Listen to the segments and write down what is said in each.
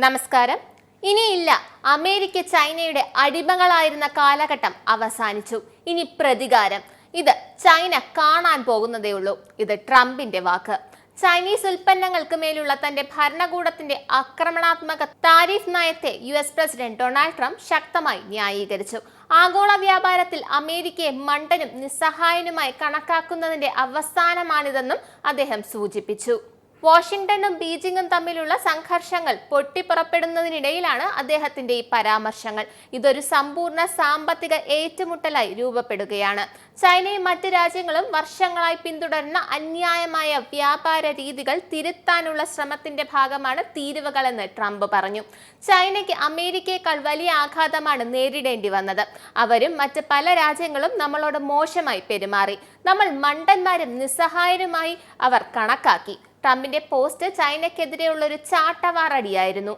നമസ്കാരം. ഇനിയില്ല, അമേരിക്ക ചൈനയുടെ അടിമകളായിരുന്ന കാലഘട്ടം അവസാനിച്ചു. ഇനി പ്രതികാരം. ഇത് ചൈന കാണാൻ പോകുന്നതേയുള്ളൂ. ഇത് ട്രംപിന്റെ വാക്ക്. ചൈനീസ് ഉൽപ്പന്നങ്ങൾക്ക് മേലുള്ള തന്റെ ഭരണകൂടത്തിന്റെ ആക്രമണാത്മക താരിഫ് നയത്തെ US പ്രസിഡന്റ് ഡൊണാൾഡ് ട്രംപ് ശക്തമായി ന്യായീകരിച്ചു. ആഗോള വ്യാപാരത്തിൽ അമേരിക്കയെ മണ്ടനും നിസ്സഹായനുമായി കണക്കാക്കുന്നതിന്റെ അവസാനമാണിതെന്നും അദ്ദേഹം സൂചിപ്പിച്ചു. വാഷിംഗ്ടണും ബീജിംഗും തമ്മിലുള്ള സംഘർഷങ്ങൾ പൊട്ടിപ്പുറപ്പെടുന്നതിനിടയിലാണ് അദ്ദേഹത്തിന്റെ ഈ പരാമർശങ്ങൾ. ഇതൊരു സമ്പൂർണ്ണ സാമ്പത്തിക ഏറ്റുമുട്ടലായി രൂപപ്പെടുകയാണ്. ചൈനയും മറ്റ് രാജ്യങ്ങളും വർഷങ്ങളായി പിന്തുടരുന്ന അന്യായമായ വ്യാപാര രീതികൾ തിരുത്താനുള്ള ശ്രമത്തിന്റെ ഭാഗമാണ് തീരുവകളെന്ന് ട്രംപ് പറഞ്ഞു. ചൈനയ്ക്ക് അമേരിക്കയേക്കാൾ വലിയ ആഘാതമാണ് നേരിടേണ്ടി വന്നത്. അവരും മറ്റ് പല രാജ്യങ്ങളും നമ്മളോട് മോശമായി പെരുമാറി. നമ്മൾ മണ്ടന്മാരും നിസ്സഹായരുമായി അവർ കണക്കാക്കി. ട്രംപിന്റെ പോസ്റ്റ് ചൈനയ്ക്കെതിരെയുള്ള ഒരു ചാട്ടവാറടിയായിരുന്നു.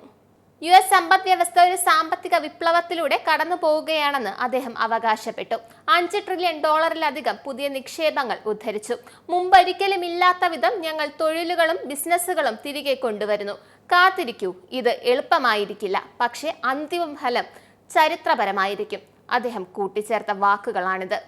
US സമ്പദ് വ്യവസ്ഥ ഒരു സാമ്പത്തിക വിപ്ലവത്തിലൂടെ കടന്നു പോവുകയാണെന്ന് അദ്ദേഹം അവകാശപ്പെട്ടു. $5 ട്രില്യൺ പുതിയ നിക്ഷേപങ്ങൾ ഉദ്ധരിച്ചു. മുമ്പൊരിക്കലും ഇല്ലാത്ത വിധം ഞങ്ങൾ തൊഴിലുകളും ബിസിനസ്സുകളും തിരികെ കൊണ്ടുവരുന്നു. കാത്തിരിക്കൂ, ഇത് എളുപ്പമായിരിക്കില്ല, പക്ഷേ അന്തിമ ഫലം ചരിത്രപരമായിരിക്കും. അദ്ദേഹം കൂട്ടിച്ചേർത്ത വാക്കുകളാണിത്.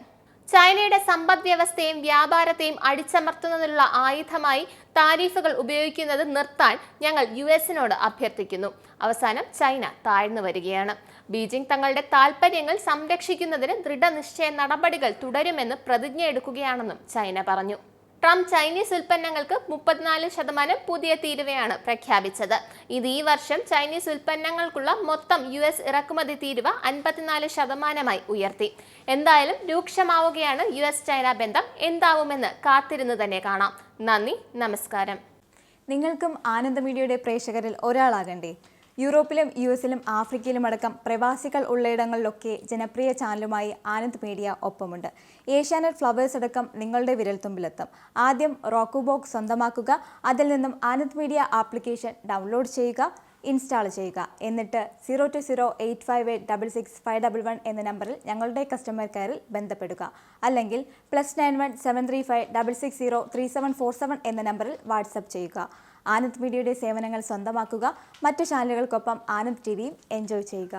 ചൈനയുടെ സമ്പദ് വ്യവസ്ഥയും വ്യാപാരത്തെയും അടിച്ചമർത്തുന്നതിനുള്ള ആയുധമായി താരിഫുകൾ ഉപയോഗിക്കുന്നത് നിർത്താൻ ഞങ്ങൾ US-നോട് അഭ്യർത്ഥിക്കുന്നു. അവസാനം ചൈന താഴ്ന്നു വരികയാണ്. ബീജിംഗ് തങ്ങളുടെ താൽപര്യങ്ങൾ സംരക്ഷിക്കുന്നതിന് ദൃഢനിശ്ചയ നടപടികൾ തുടരുമെന്ന് പ്രതിജ്ഞയെടുക്കുകയാണെന്നും ചൈന പറഞ്ഞു. ട്രംപ് ചൈനീസ് ഉൽപ്പന്നങ്ങൾക്ക് 34% പുതിയ തീരുവയാണ് പ്രഖ്യാപിച്ചത്. ഇത് ഈ വർഷം ചൈനീസ് ഉൽപ്പന്നങ്ങൾക്കുള്ള മൊത്തം US ഇറക്കുമതി തീരുവ 54%-മായി ഉയർത്തി. എന്തായാലും രൂക്ഷമാവുകയാണ് US ചൈന ബന്ധം. എന്താവുമെന്ന് കാത്തിരുന്ന് തന്നെ കാണാം. നന്ദി, നമസ്കാരം. നിങ്ങൾക്കും ആനന്ദ മീഡിയയുടെ പ്രേക്ഷകരിൽ ഒരാളാകണ്ടേ? യൂറോപ്പിലും US-ലും ആഫ്രിക്കയിലും അടക്കം പ്രവാസികൾ ഉള്ളയിടങ്ങളിലൊക്കെ ജനപ്രിയ ചാനലുമായി ആനന്ദ് മീഡിയ ഒപ്പമുണ്ട്. ഏഷ്യാനെറ്റ് ഫ്ലവേഴ്സ് അടക്കം നിങ്ങളുടെ വിരൽത്തുമ്പിലെത്തും. ആദ്യം റോക്കു ബോക്സ് സ്വന്തമാക്കുക. അതിൽ നിന്നും ആനന്ദ് മീഡിയ ആപ്ലിക്കേഷൻ ഡൗൺലോഡ് ചെയ്യുക, ഇൻസ്റ്റാൾ ചെയ്യുക. എന്നിട്ട് 02085866511 എന്ന നമ്പറിൽ ഞങ്ങളുടെ കസ്റ്റമർ കെയറിൽ ബന്ധപ്പെടുക. അല്ലെങ്കിൽ +91 735 660 3747 എന്ന നമ്പറിൽ വാട്സപ്പ് ചെയ്യുക. ആനന്ദ് മീഡിയയുടെ സേവനങ്ങൾ സ്വന്തമാക്കുക. മറ്റു ചാനലുകൾക്കൊപ്പം ആനന്ദ് TVയും എൻജോയ് ചെയ്യുക.